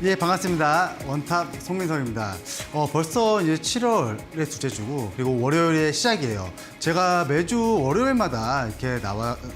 예, 반갑습니다. 원탑 송민석입니다. 벌써 이제 7월의 둘째 주고 그리고 월요일의 시작이에요. 제가 매주 월요일마다 이렇게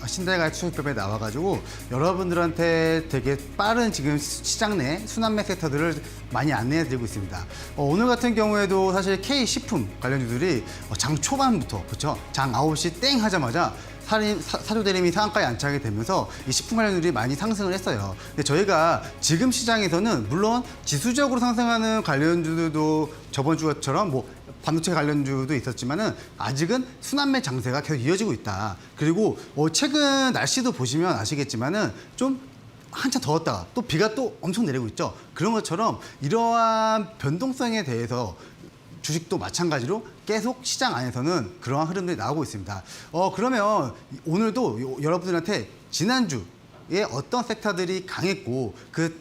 신달걀 수익법에 나와가지고 여러분들한테 되게 빠른 지금 시장 내 순환매 섹터들을 많이 안내해드리고 있습니다. 오늘 같은 경우에도 사실 K식품 관련주들이 장 초반부터 그렇죠? 장 9시 땡 하자마자 사조 대림이 상한가에 안착이 되면서 이 식품 관련주들이 많이 상승을 했어요. 근데 저희가 지금 시장에서는 물론 지수적으로 상승하는 관련주들도 저번 주처럼 뭐 반도체 관련주도 있었지만은 아직은 순환매 장세가 계속 이어지고 있다. 그리고 최근 날씨도 보시면 아시겠지만은 좀 한참 더웠다가 또 비가 또 엄청 내리고 있죠. 그런 것처럼 이러한 변동성에 대해서 주식도 마찬가지로 계속 시장 안에서는 그러한 흐름들이 나오고 있습니다. 그러면 오늘도 여러분들한테 지난주에 어떤 섹터들이 강했고 그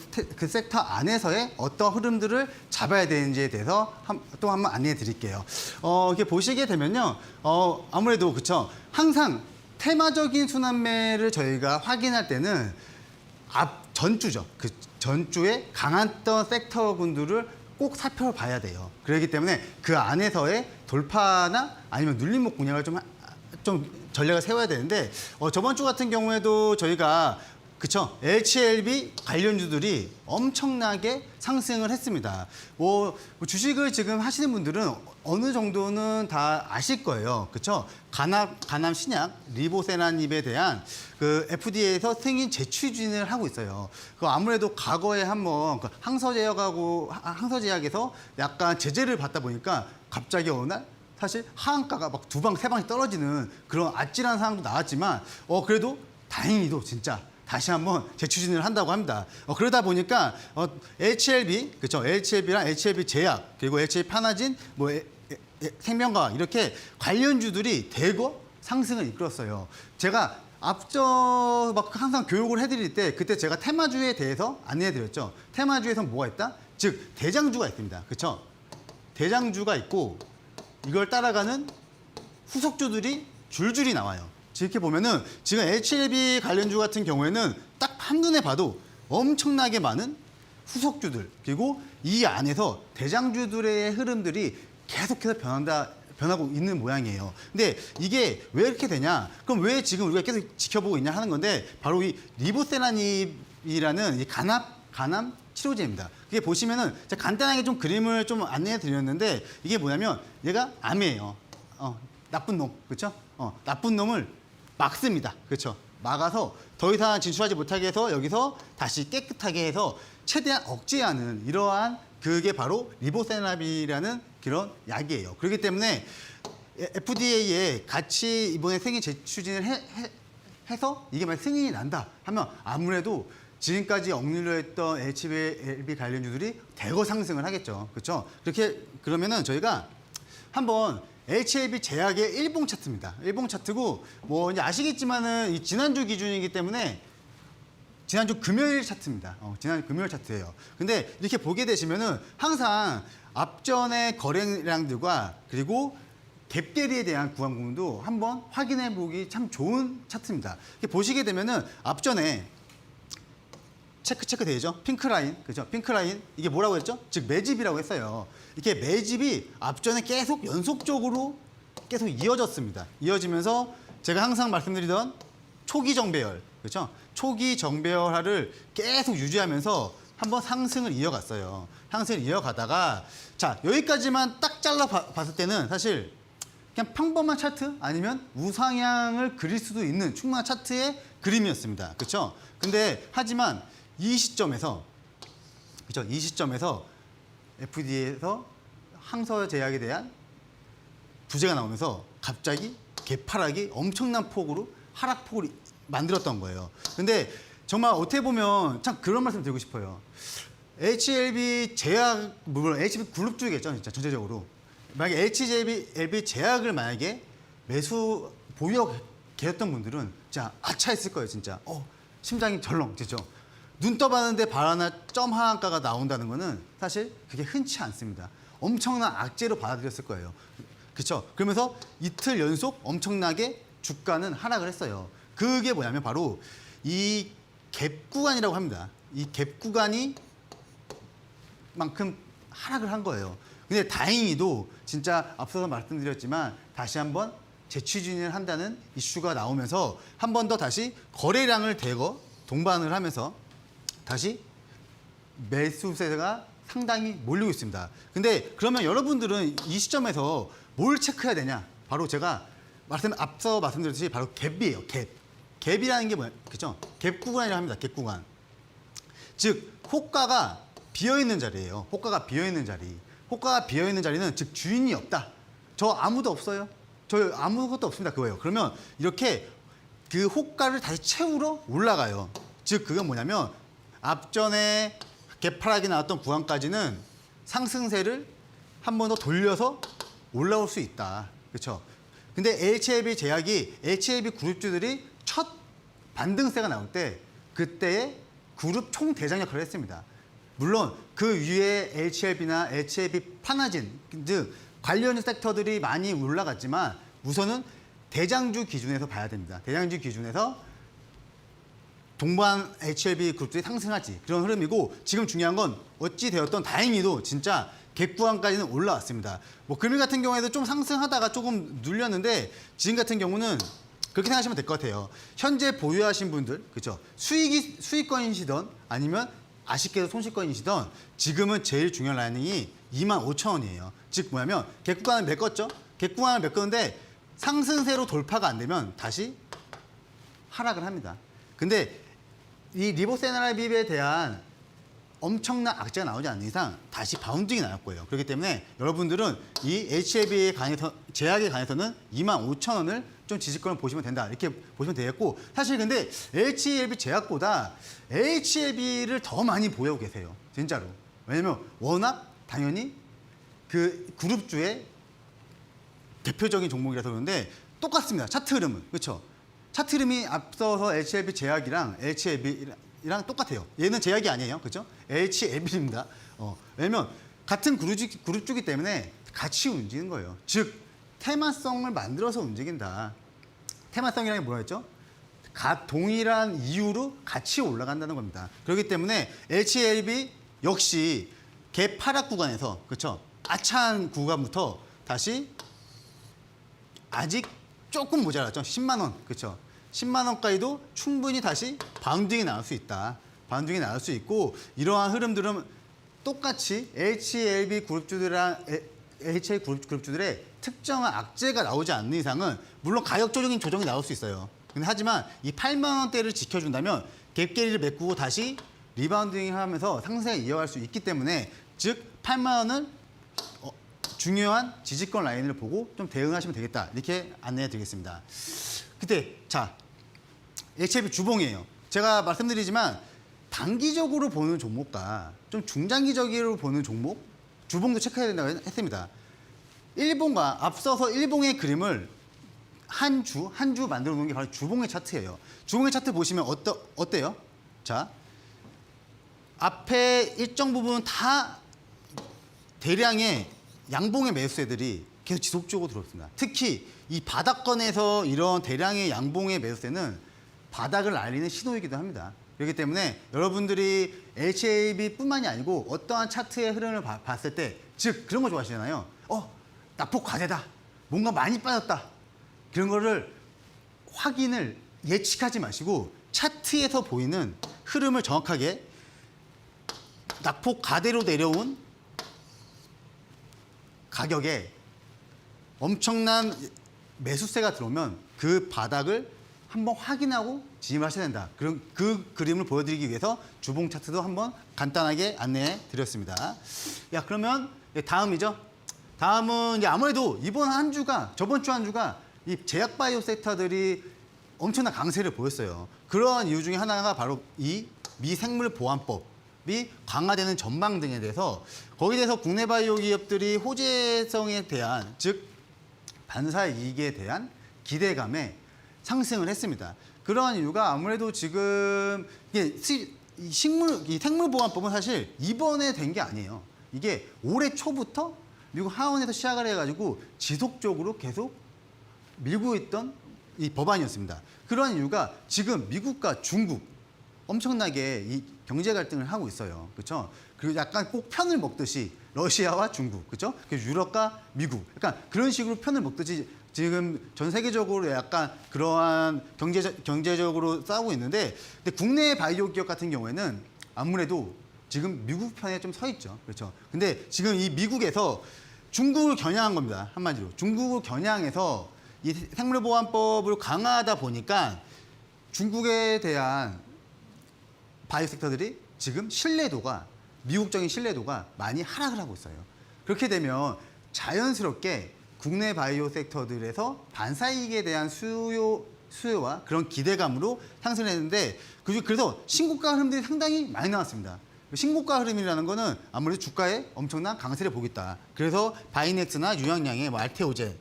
섹터 안에서의 어떤 흐름들을 잡아야 되는지에 대해서 또 한번 안내해 드릴게요. 이렇게 보시게 되면요. 아무래도 그쵸. 항상 테마적인 순환매를 저희가 확인할 때는 전주죠. 그 전주에 강했던 섹터군들을 꼭 살펴봐야 돼요. 그렇기 때문에 그 안에서의 돌파나 아니면 눌림목 공략을 좀 전략을 세워야 되는데 저번 주 같은 경우에도 저희가 그쵸 HLB 관련주들이 엄청나게 상승을 했습니다. 주식을 지금 하시는 분들은 어느 정도는 다 아실 거예요. 그쵸? 간암 신약 리보세라닙에 대한 그 FDA에서 승인 재추진을 하고 있어요. 그 아무래도 과거에 한번 항서제약에서 약간 제재를 받다 보니까 갑자기 어느 날 사실 하한가가 막 두 방, 세 방이 떨어지는 그런 아찔한 상황도 나왔지만 그래도 다행히도 진짜 다시 한번 재추진을 한다고 합니다. 그러다 보니까 HLB, 그렇죠? HLB랑 HLB 제약 그리고 HLB 파나진, 생명과학 이렇게 관련주들이 대거 상승을 이끌었어요. 제가 앞서 항상 교육을 해드릴 때 그때 제가 테마주에 대해서 안내해드렸죠. 테마주에서는 뭐가 있다? 즉 대장주가 있습니다. 그렇죠? 대장주가 있고 이걸 따라가는 후속주들이 줄줄이 나와요. 이렇게 보면은 지금 HLB 관련주 같은 경우에는 딱 한눈에 봐도 엄청나게 많은 후속주들 그리고 이 안에서 대장주들의 흐름들이 계속해서 변하고 있는 모양이에요. 근데 이게 왜 이렇게 되냐? 그럼 왜 지금 우리가 계속 지켜보고 있냐 하는 건데 바로 이 리보세라닙이라는 이 간암 치료제입니다. 그게 보시면은 제가 간단하게 좀 그림을 좀 안내해 드렸는데 이게 뭐냐면 얘가 암이에요. 나쁜 놈, 그렇죠? 나쁜 놈을 막습니다. 그렇죠? 막아서 더 이상 진출하지 못하게 해서 여기서 다시 깨끗하게 해서 최대한 억제하는 이러한 그게 바로 리보세라닙이라는 그런 약이에요. 그렇기 때문에 FDA에 같이 이번에 승인 재추진을 해서 이게 만약 승인이 난다 하면 아무래도 지금까지 억눌려 있던 HLB 관련주들이 대거 상승을 하겠죠. 그렇죠? 그러면은 저희가 한번 HLB 제약의 일봉 차트입니다. 일봉 차트고 이제 아시겠지만은 이 지난주 기준이기 때문에 지난주 금요일 차트입니다. 지난주 금요일 차트예요. 근데 이렇게 보게 되시면은 항상 앞전의 거래량들과 그리고 갭대리에 대한 구간 부분도 한번 확인해 보기 참 좋은 차트입니다. 이렇게 보시게 되면은 앞전에 체크 되죠? 핑크라인, 그죠? 핑크라인 이게 뭐라고 했죠? 즉 매집이라고 했어요. 이렇게 매집이 앞전에 계속 연속적으로 계속 이어졌습니다. 이어지면서 제가 항상 말씀드리던 초기 정배열, 그렇죠? 초기 정배열화를 계속 유지하면서 한번 상승을 이어갔어요. 상승을 이어가다가 자 여기까지만 딱 잘라 봤을 때는 사실 그냥 평범한 차트 아니면 우상향을 그릴 수도 있는 충분한 차트의 그림이었습니다. 그렇죠? 근데 하지만 이 시점에서 그렇죠? 이 시점에서 FDA에서 항서제약에 대한 부재가 나오면서 갑자기 개파락이 엄청난 폭으로 하락폭을 만들었던 거예요. 근데 정말 어떻게 보면 참 그런 말씀 드리고 싶어요. HLB 제약 물론 HLB 그룹 쪽이겠죠, 진짜 전체적으로. 만약에 HLB 제약을 만약에 매수 보유하고 계셨던 분들은 진짜 아차했을 거예요, 진짜. 심장이 절렁, 그렇죠? 눈 떠봤는데 발 하나 점 하한가가 나온다는 거는 사실 그게 흔치 않습니다. 엄청난 악재로 받아들였을 거예요. 그렇죠? 그러면서 이틀 연속 엄청나게 주가는 하락을 했어요. 그게 뭐냐면 바로 이 갭 구간이라고 합니다. 이 갭 구간이 만큼 하락을 한 거예요. 근데 다행히도 진짜 앞서서 말씀드렸지만 다시 한번 재추진을 한다는 이슈가 나오면서 한 번 더 다시 거래량을 대거 동반을 하면서 다시 매수세가 상당히 몰리고 있습니다. 근데 그러면 여러분들은 이 시점에서 뭘 체크해야 되냐? 바로 제가 앞서 말씀드렸듯이 바로 갭이에요. 갭. 갭이라는 게 뭐야? 그죠? 갭 구간이라고 합니다. 갭 구간. 즉 호가가 비어있는 자리예요. 호가가 비어있는 자리. 호가가 비어있는 자리는 즉 주인이 없다. 저 아무도 없어요. 저 아무것도 없습니다. 그거예요. 그러면 이렇게 그 호가를 다시 채우러 올라가요. 즉 그건 뭐냐면 앞전에 개파락이 나왔던 구간까지는 상승세를 한 번 더 돌려서 올라올 수 있다. 그렇죠? 근데 HLB 제약이 HLB 그룹주들이 첫 반등세가 나올 때 그때의 그룹 총 대장 역할을 했습니다. 물론 그 위에 HLB나 HLB 파나진 등 관련 섹터들이 많이 올라갔지만 우선은 대장주 기준에서 봐야 됩니다. 대장주 기준에서 동반 HLB 그룹들이 상승하지 그런 흐름이고 지금 중요한 건 어찌 되었던 다행히도 진짜 갭구간까지는 올라왔습니다. 뭐 금일 같은 경우에도 좀 상승하다가 조금 눌렸는데 지금 같은 경우는 그렇게 생각하시면 될 것 같아요. 현재 보유하신 분들, 그렇죠? 수익권이시던 아니면 아쉽게도 손실권이시던 지금은 제일 중요한 라인이 25,000원이에요. 즉 뭐냐면 갭구간을 메꿨죠? 갭구간을 메꿨는데 상승세로 돌파가 안 되면 다시 하락을 합니다. 근데 이 리보세나라빕에 대한 엄청난 악재가 나오지 않는 이상 다시 바운딩이 나올 거예요. 그렇기 때문에 여러분들은 이 HLB에 관해서 제약에 관해서는 25,000원을 좀 지지권을 보시면 된다. 이렇게 보시면 되겠고 사실 근데 HLB 제약보다 HLB를 더 많이 보유하고 계세요. 진짜로. 왜냐면 워낙 당연히 그 그룹주의 대표적인 종목이라서 그런데 똑같습니다. 차트 흐름은. 그렇죠? 차트 흐름이 앞서서 HLB 제약이랑 HLB랑 똑같아요. 얘는 제약이 아니에요. 그렇죠? HLB입니다. 왜냐면 같은 그룹주기 때문에 같이 움직이는 거예요. 즉 테마성을 만들어서 움직인다. 테마성이라는 게 뭐라 했죠? 동일한 이유로 같이 올라간다는 겁니다. 그렇기 때문에 HLB 역시 갭 하락 구간에서 그렇죠? 아차한 구간부터 다시 아직 조금 모자랐죠. 10만 원. 그렇죠? 10만 원까지도 충분히 다시 바운딩이 나올 수 있다. 바운딩이 나올 수 있고 이러한 흐름들은 똑같이 HLB 그룹주들이랑 HL 그룹주들의 특정한 악재가 나오지 않는 이상은 물론 가격적인 조정이 나올 수 있어요. 근데 하지만 이 8만 원대를 지켜준다면 갭게리를 메꾸고 다시 리바운딩하면서 상승을 이어갈 수 있기 때문에 즉 8만 원은 중요한 지지권 라인을 보고 좀 대응하시면 되겠다. 이렇게 안내해 드리겠습니다. 그때 자 HLB 주봉이에요. 제가 말씀드리지만 단기적으로 보는 종목과 좀 중장기적으로 보는 종목 주봉도 체크해야 된다고 했습니다. 일봉과 앞서서 일봉의 그림을 한 주 만들어 놓은 게 바로 주봉의 차트예요. 주봉의 차트 보시면 어때요? 자, 앞에 일정 부분 다 대량의 양봉의 매수세들이 계속 지속적으로 들어왔습니다. 특히 이 바닥권에서 이런 대량의 양봉의 매수세는 바닥을 알리는 신호이기도 합니다. 그렇기 때문에 여러분들이 HLB뿐만이 아니고 어떠한 차트의 흐름을 봤을 때 즉 그런 거 좋아하시잖아요. 낙폭 과대다. 뭔가 많이 빠졌다. 그런 거를 확인을 예측하지 마시고 차트에서 보이는 흐름을 정확하게 낙폭 가대로 내려온 가격에 엄청난 매수세가 들어오면 그 바닥을 한번 확인하고 진입하셔야 된다. 그럼 그 그림을 보여드리기 위해서 주봉 차트도 한번 간단하게 안내해 드렸습니다. 그러면 다음이죠. 다음은 이제 아무래도 이번 한 주가 저번 주 한 주가 이 제약 바이오 섹터들이 엄청난 강세를 보였어요. 그러한 이유 중에 하나가 바로 이 미생물 보안법이 강화되는 전망 등에 대해서 거기에 대해서 국내 바이오 기업들이 호재성에 대한 즉 반사 이익에 대한 기대감에 상승을 했습니다. 그러한 이유가 아무래도 지금 이게 이 생물보안법은 사실 이번에 된 게 아니에요. 이게 올해 초부터 미국 하원에서 시작을 해가지고 지속적으로 계속 밀고 있던 이 법안이었습니다. 그러한 이유가 지금 미국과 중국 엄청나게 이 경제 갈등을 하고 있어요. 그렇죠? 그리고 약간 꼭 편을 먹듯이 러시아와 중국, 그렇죠? 유럽과 미국, 약간 그런 식으로 편을 먹듯이 지금 전 세계적으로 약간 그러한 경제적으로 싸우고 있는데, 근데 국내 바이오 기업 같은 경우에는 아무래도 지금 미국 편에 좀 서 있죠. 그렇죠? 근데 지금 이 미국에서 중국을 겨냥한 겁니다. 한마디로. 중국을 겨냥해서 이 생물보안법을 강화하다 보니까 중국에 대한 바이오 섹터들이 지금 신뢰도가, 미국적인 신뢰도가 많이 하락을 하고 있어요. 그렇게 되면 자연스럽게 국내 바이오 섹터들에서 반사이익에 대한 수요와 그런 기대감으로 상승했는데, 그래서 신고가 흐름들이 상당히 많이 나왔습니다. 신고가 흐름이라는 거는 아무래도 주가에 엄청난 강세를 보고 있다. 그래서 바이넥스나 유영양의 알테오젠,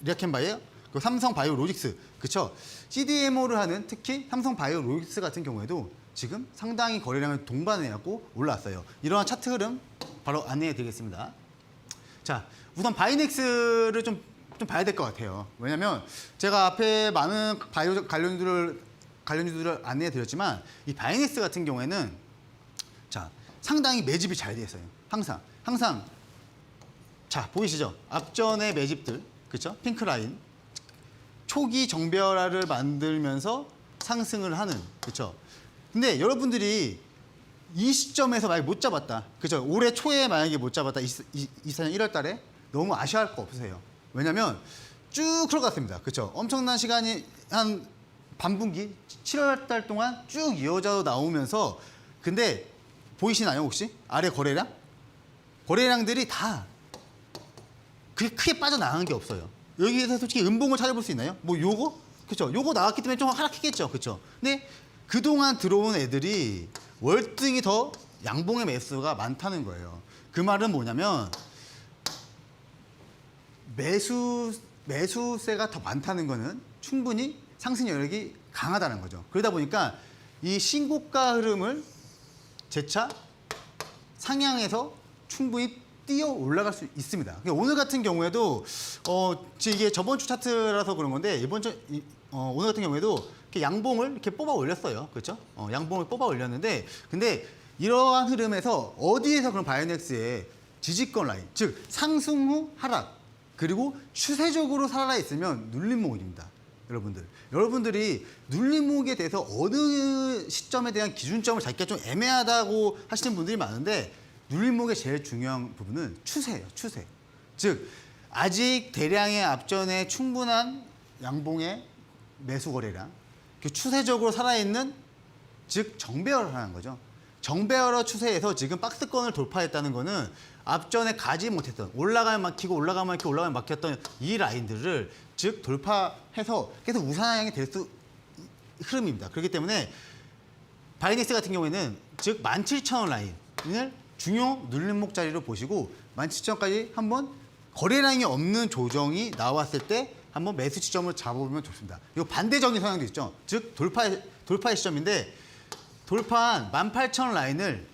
리아켄바이오, 삼성 바이오로직스, 그렇죠? CDMO를 하는 특히 삼성 바이오로직스 같은 경우에도 지금 상당히 거래량을 동반해갖고 올라왔어요. 이러한 차트 흐름 바로 안내해 드리겠습니다. 자, 우선 바이넥스를 좀 봐야 될 것 같아요. 왜냐면 제가 앞에 많은 바이오 관련주들을 안내해 드렸지만 이 바이넥스 같은 경우에는 자, 상당히 매집이 잘 돼 있어요. 항상 자, 보이시죠? 앞전의 매집들, 그렇죠? 핑크 라인. 초기 정배열화를 만들면서 상승을 하는, 그렇죠? 근데 여러분들이 이 시점에서 만약에 못 잡았다, 그죠? 올해 초에 만약에 못 잡았다, 24년 1월 달에 너무 아쉬워할 거 없으세요. 왜냐면 쭉 흘러갔습니다, 그죠? 엄청난 시간이 한 반분기, 7월 달 동안 쭉 이어져 나오면서, 근데 보이시나요 혹시? 아래 거래량? 거래량들이 다 그렇게 크게 빠져나간 게 없어요. 여기에서 솔직히 음봉을 찾아볼 수 있나요? 뭐 요거? 그쵸? 요거 나왔기 때문에 좀 하락했겠죠, 그쵸? 근데 그동안 들어온 애들이 월등히 더 양봉의 매수가 많다는 거예요. 그 말은 뭐냐면 매수세가 더 많다는 거는 충분히 상승 여력이 강하다는 거죠. 그러다 보니까 이 신고가 흐름을 재차 상향해서 충분히 뛰어 올라갈 수 있습니다. 그러니까 오늘 같은 경우에도 이게 저번 주 차트라서 그런 건데 오늘 같은 경우에도 이렇게 양봉을 이렇게 뽑아 올렸어요. 그렇죠? 양봉을 뽑아 올렸는데, 근데 이러한 흐름에서 어디에서 그런 바이오넥스의 지지권 라인, 즉 상승 후 하락, 그리고 추세적으로 살아 있으면 눌림목입니다. 여러분들이 눌림목에 대해서 어느 시점에 대한 기준점을 잡기가 좀 애매하다고 하시는 분들이 많은데, 눌림목의 제일 중요한 부분은 추세예요. 추세. 즉 아직 대량의 앞전에 충분한 양봉의 매수 거래량, 추세적으로 살아있는, 즉 정배열을 하는 거죠. 정배열화 추세에서 지금 박스권을 돌파했다는 거는 앞전에 가지 못했던, 올라가면 막히고 올라가면 막혔던 이 라인들을 즉 돌파해서 계속 우상향이 될 수 흐름입니다. 그렇기 때문에 바이넥스 같은 경우에는 즉 17,000원 라인을 중요 눌림목 자리로 보시고 17,000원까지 한번 거래량이 없는 조정이 나왔을 때 한번 매수 지점을 잡아보면 좋습니다. 이거 반대적인 성향도 있죠. 즉 돌파의 시점인데, 돌파한 18,000원 라인을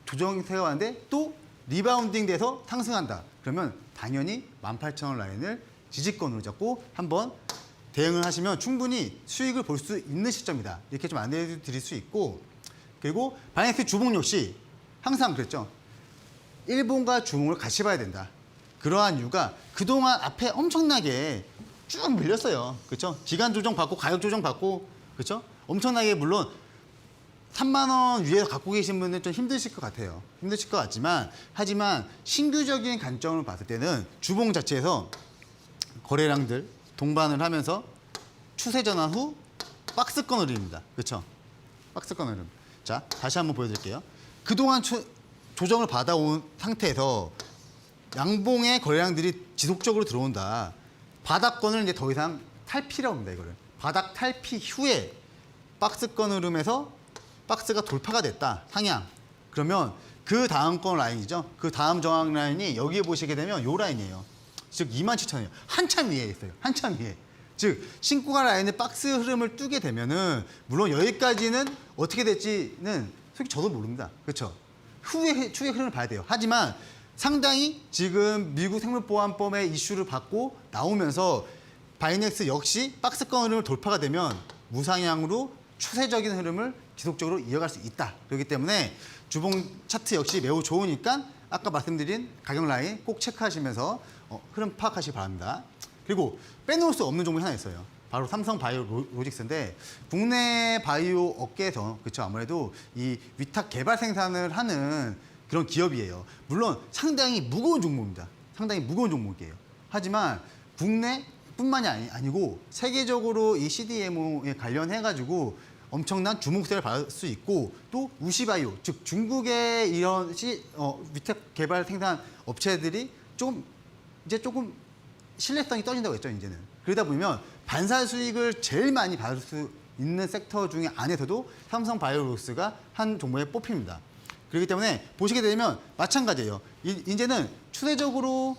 조정이 세워왔는데 또 리바운딩 돼서 상승한다. 그러면 당연히 18,000원 라인을 지지권으로 잡고 한번 대응을 하시면 충분히 수익을 볼 수 있는 시점이다. 이렇게 좀 안내해 드릴 수 있고, 그리고 바이넥스 주봉 역시 항상 그랬죠. 일봉과 주봉을 같이 봐야 된다. 그러한 이유가 그동안 앞에 엄청나게 쭉 밀렸어요. 그렇죠? 기간 조정 받고 가격 조정 받고, 그렇죠? 엄청나게, 물론 3만 원 위에서 갖고 계신 분은 좀 힘드실 것 같아요. 힘드실 것 같지만, 하지만 신규적인 관점을 봤을 때는 주봉 자체에서 거래량들 동반을 하면서 추세 전환 후 박스권 흐름입니다. 그렇죠? 박스권 흐름. 자, 다시 한번 보여드릴게요. 그동안 조정을 받아온 상태에서 양봉의 거래량들이 지속적으로 들어온다. 바닥권을 이제 더 이상 탈피라고 합니다. 이거를 바닥 탈피 후에 박스권 흐름에서 박스가 돌파가 됐다. 상향. 그러면 그 다음 건 라인이죠. 그 다음 저항 라인이 여기에 보시게 되면 요 라인이에요. 즉 27,000원이에요. 한참 위에 있어요. 한참 위에. 즉 신고가 라인의 박스 흐름을 뜨게 되면은, 물론 여기까지는 어떻게 될지는 솔직히 저도 모릅니다. 그렇죠? 추후의 흐름을 봐야 돼요. 하지만 상당히 지금 미국 생물보안법의 이슈를 받고 나오면서 바이넥스 역시 박스권 흐름을 돌파가 되면 무상향으로 추세적인 흐름을 지속적으로 이어갈 수 있다. 그렇기 때문에 주봉 차트 역시 매우 좋으니까 아까 말씀드린 가격 라인 꼭 체크하시면서 흐름 파악하시기 바랍니다. 그리고 빼놓을 수 없는 종목이 하나 있어요. 바로 삼성 바이오로직스인데 국내 바이오 업계에서 그렇죠. 아무래도 이 위탁 개발 생산을 하는 그런 기업이에요. 물론 상당히 무거운 종목입니다. 상당히 무거운 종목이에요. 하지만 국내뿐만이 아니고 세계적으로 이 CDMO에 관련해가지고 엄청난 주목세를 받을 수 있고 또 우시바이오, 즉 중국의 이런 위탁 개발 생산 업체들이 조금 신뢰성이 떨어진다고 했죠, 이제는. 그러다 보면 반사 수익을 제일 많이 받을 수 있는 섹터 중에 안에서도 삼성 바이오로직스가 한 종목에 뽑힙니다. 그렇기 때문에 보시게 되면 마찬가지예요. 이제는 추세적으로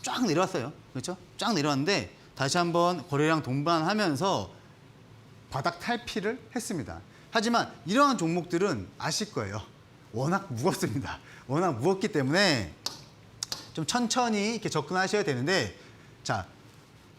쫙 내려왔어요. 그렇죠? 쫙 내려왔는데 다시 한번 거래량 동반하면서 바닥 탈피를 했습니다. 하지만 이러한 종목들은 아실 거예요. 워낙 무겁습니다. 워낙 무겁기 때문에 좀 천천히 이렇게 접근하셔야 되는데 자,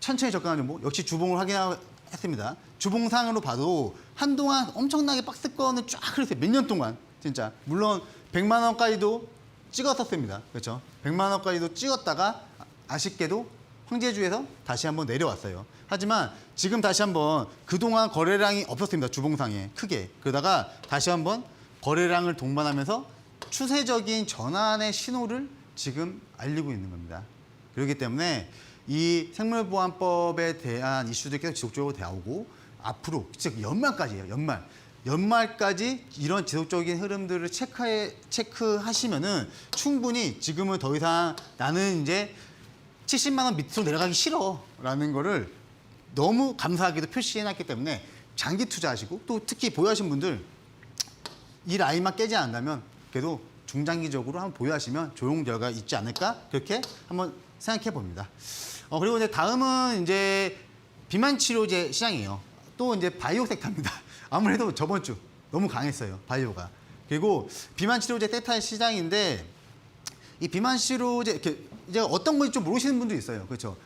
천천히 접근하는 종목 역시 주봉을 확인했습니다. 주봉상으로 봐도 한동안 엄청나게 박스권을 쫙 흐르세요. 몇 년 동안 진짜. 물론 100만 원까지도 찍었었습니다. 그렇죠? 100만 원까지도 찍었다가 아쉽게도 황제주에서 다시 한번 내려왔어요. 하지만 지금 다시 한번 그동안 거래량이 없었습니다. 주봉상에 크게. 그러다가 다시 한번 거래량을 동반하면서 추세적인 전환의 신호를 지금 알리고 있는 겁니다. 그렇기 때문에 이 생물보안법에 대한 이슈들이 계속 지속적으로 나오고 앞으로 즉 연말까지예요. 연말까지 이런 지속적인 흐름들을 체크하시면은 충분히 지금은 더 이상 나는 이제 70만 원 밑으로 내려가기 싫어라는 거를 너무 감사하게도 표시해놨기 때문에 장기 투자하시고 또 특히 보유하신 분들 이 라인만 깨지 않는다면 그래도 중장기적으로 한번 보유하시면 좋은 결과가 있지 않을까 그렇게 한번 생각해 봅니다. 그리고 이제 다음은 이제 비만 치료제 시장이에요. 또 이제 바이오 섹터입니다. 아무래도 저번 주 너무 강했어요. 바이오가. 그리고 비만 치료제 세타 시장인데 이 비만 치료제 이제 어떤 건지 좀 모르시는 분도 있어요. 그렇죠?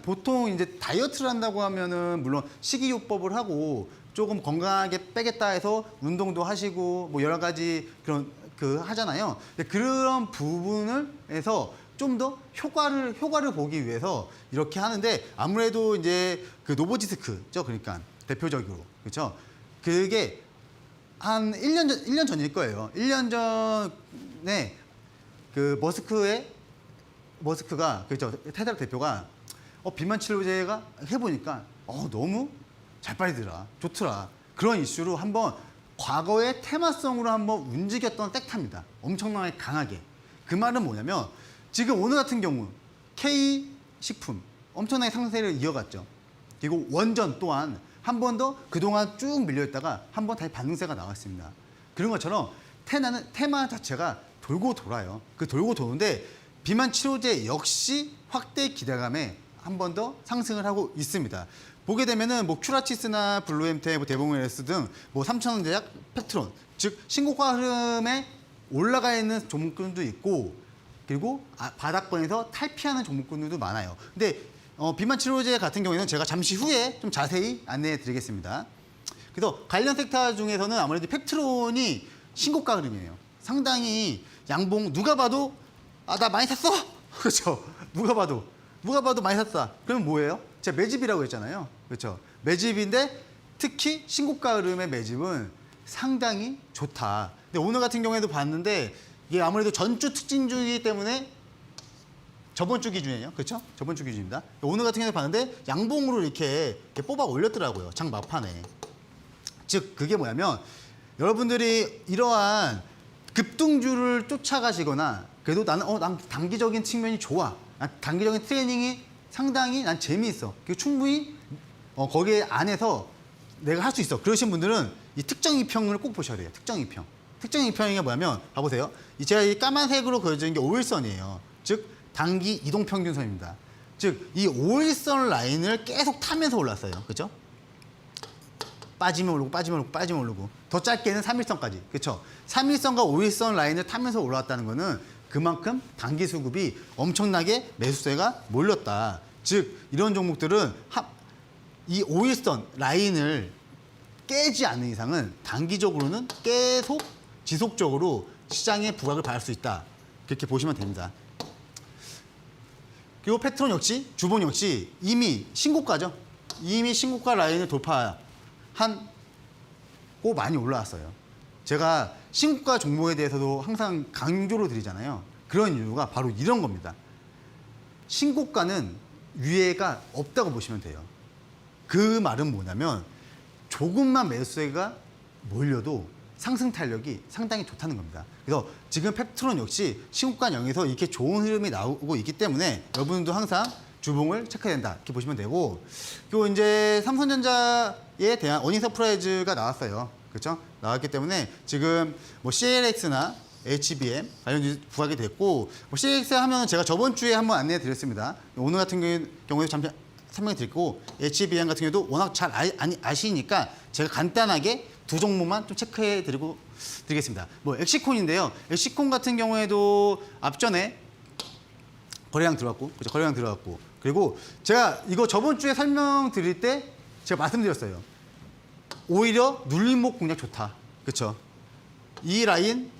보통 이제 다이어트를 한다고 하면은 물론 식이요법을 하고 조금 건강하게 빼겠다 해서 운동도 하시고 뭐 여러 가지 그런 하잖아요. 근데 그런 부분을 해서 좀 더 효과를 보기 위해서 이렇게 하는데 아무래도 이제 그 노보지스크죠. 그러니까 대표적으로. 그렇죠? 그게 한 1년 전일 거예요. 1년 전에 그 머스크가 그렇죠. 테슬라 대표가 비만 치료제가 해보니까 너무 잘 빨리더라, 좋더라. 그런 이슈로 한번 과거의 테마성으로 한번 움직였던 섹터입니다. 엄청나게 강하게. 그 말은 뭐냐면 지금 오늘 같은 경우 K식품 엄청나게 상세를 이어갔죠. 그리고 원전 또한 한 번 더 그동안 쭉 밀려있다가 한 번 다시 반등세가 나왔습니다. 그런 것처럼 테마 자체가 돌고 돌아요. 그 돌고 도는데 비만 치료제 역시 확대 기대감에 한 번 더 상승을 하고 있습니다. 보게 되면은 뭐 큐라치스나 블루엠테, 뭐 대봉에스 등 뭐 삼천원제약, 팩트론 즉 신고가 흐름에 올라가 있는 종목군도 있고 그리고 바닥권에서 탈피하는 종목군들도 많아요. 근데 비만 치료제 같은 경우에는 제가 잠시 후에 좀 자세히 안내해 드리겠습니다. 그래서 관련 섹터 중에서는 아무래도 팩트론이 신고가 흐름이에요. 상당히 양봉 누가 봐도 나 많이 샀어? 그렇죠. 누가 봐도 많이 샀다. 그러면 뭐예요? 제가 매집이라고 했잖아요. 그렇죠. 매집인데 특히 신고가 흐름의 매집은 상당히 좋다. 근데 오늘 같은 경우에도 봤는데 이게 아무래도 전주 특징주이기 때문에 저번 주 기준이에요. 그렇죠? 저번 주 기준입니다. 오늘 같은 경우에 봤는데 양봉으로 이렇게 뽑아 올렸더라고요. 장 막판에. 즉 그게 뭐냐면 여러분들이 이러한 급등주를 쫓아가시거나 그래도 난 단기적인 측면이 좋아. 단기적인 트레이닝이 상당히 난 재미있어. 그리고 충분히 거기에 안에서 내가 할 수 있어. 그러신 분들은 이 특정 이평을 꼭 보셔야 돼요. 특정 이평. 특정 이평이 뭐냐면 봐보세요. 제가 이 까만색으로 그려진 게 5일선이에요. 즉 단기 이동평균선입니다. 즉 이 5일선 라인을 계속 타면서 올랐어요. 그렇죠? 빠지면 오르고 더 짧게는 3일선까지. 그렇죠? 3일선과 5일선 라인을 타면서 올라왔다는 거는 그만큼 단기 수급이 엄청나게 매수세가 몰렸다. 즉 이런 종목들은 이 5일선 라인을 깨지 않는 이상은 단기적으로는 계속 지속적으로 시장에 부각을 받을 수 있다. 그렇게 보시면 됩니다. 그리고 페트론 역시, 주봉 역시 이미 신고가죠. 이미 신고가 라인을 돌파하고 많이 올라왔어요. 제가 신고가 종목에 대해서도 항상 강조를 드리잖아요. 그런 이유가 바로 이런 겁니다. 신고가는 위에가 없다고 보시면 돼요. 그 말은 뭐냐면 조금만 매수세가 몰려도 상승 탄력이 상당히 좋다는 겁니다. 그래서 지금 펩트론 역시 신고가 0에서 이렇게 좋은 흐름이 나오고 있기 때문에 여러분도 항상 주봉을 체크해야 된다. 이렇게 보시면 되고, 그리고 이제 삼성전자에 대한 어닝 서프라이즈가 나왔어요. 그렇죠? 나왔기 때문에 지금 뭐 CLX나 HBM 관련주 부각이 됐고, 뭐 CLX 하면 제가 저번 주에 한번 안내해 드렸습니다. 오늘 같은 경우에도 잠시 설명해 드리고, HBM 같은 경우도 워낙 잘 아시니까 제가 간단하게 두 종목만 좀 체크해 드리겠습니다. 뭐 엑시콘인데요. 엑시콘 같은 경우에도 앞전에 거래량 들어왔고, 그렇죠? 거래량 들어왔고, 그리고 제가 이거 저번 주에 설명드릴 때 제가 말씀드렸어요. 오히려 눌림목 공략 좋다. 그렇죠? 이 라인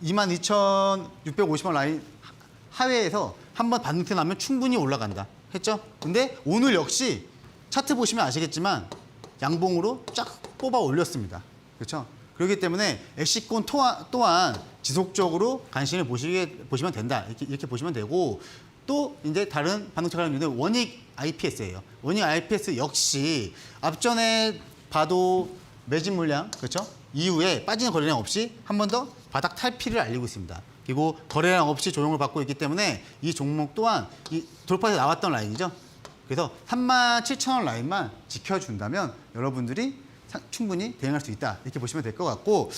22,650원 라인 하회에서 한번 반등세 나면 충분히 올라간다. 했죠? 근데 오늘 역시 차트 보시면 아시겠지만 양봉으로 쫙 뽑아 올렸습니다. 그렇죠? 그렇기 때문에 엑시콘 또한 지속적으로 관심을 보시면 된다. 이렇게 보시면 되고, 또 이제 다른 반도체 관련주는 원익 IPS예요. 원익 IPS 역시 앞전에 봐도 매집 물량, 그렇죠? 이후에 빠지는 거래량 없이 한 번 더 바닥 탈피를 알리고 있습니다. 그리고 거래량 없이 조정을 받고 있기 때문에 이 종목 또한 이 돌파해서 나왔던 라인이죠. 그래서 37,000원 라인만 지켜준다면 여러분들이 충분히 대응할 수 있다. 이렇게 보시면 될 것 같고,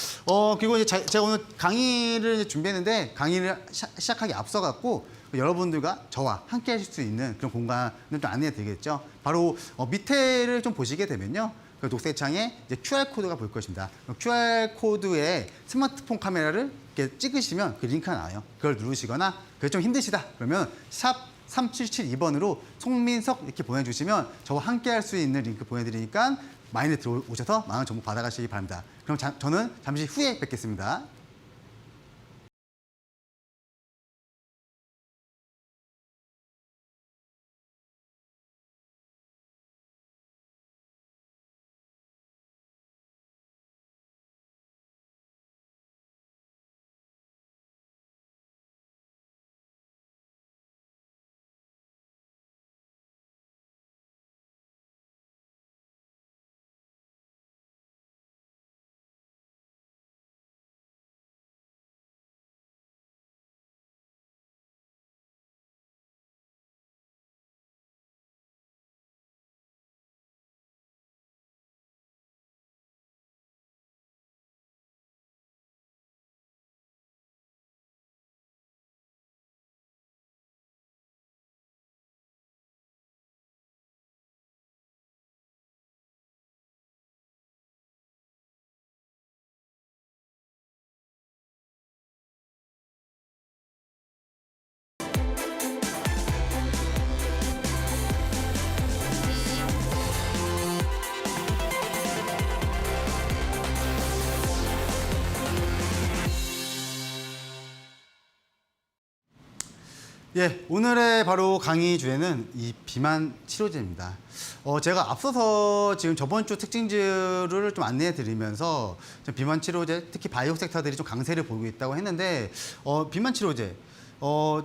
그리고 이제 제가 오늘 강의를 준비했는데 강의를 시작하기 앞서갖고 여러분들과 저와 함께 하실 수 있는 그런 공간을 좀 안내해 드리겠죠. 바로 밑에를 좀 보시게 되면요. 그 녹색 창에 이제 QR코드가 보일 것입니다. QR코드에 스마트폰 카메라를 이렇게 찍으시면 그 링크가 나와요. 그걸 누르시거나 그게 좀 힘드시다. 그러면 샵 3772번으로 송민석 이렇게 보내주시면 저와 함께 할 수 있는 링크 보내드리니까 마인드 들어오셔서 많은 정보 받아가시기 바랍니다. 그럼 저는 잠시 후에 뵙겠습니다. 예, 오늘의 바로 강의 주제는 이 비만 치료제입니다. 제가 앞서서 지금 저번 주 특징주를 좀 안내해 드리면서 비만 치료제, 특히 바이오 섹터들이 좀 강세를 보이고 있다고 했는데, 비만 치료제,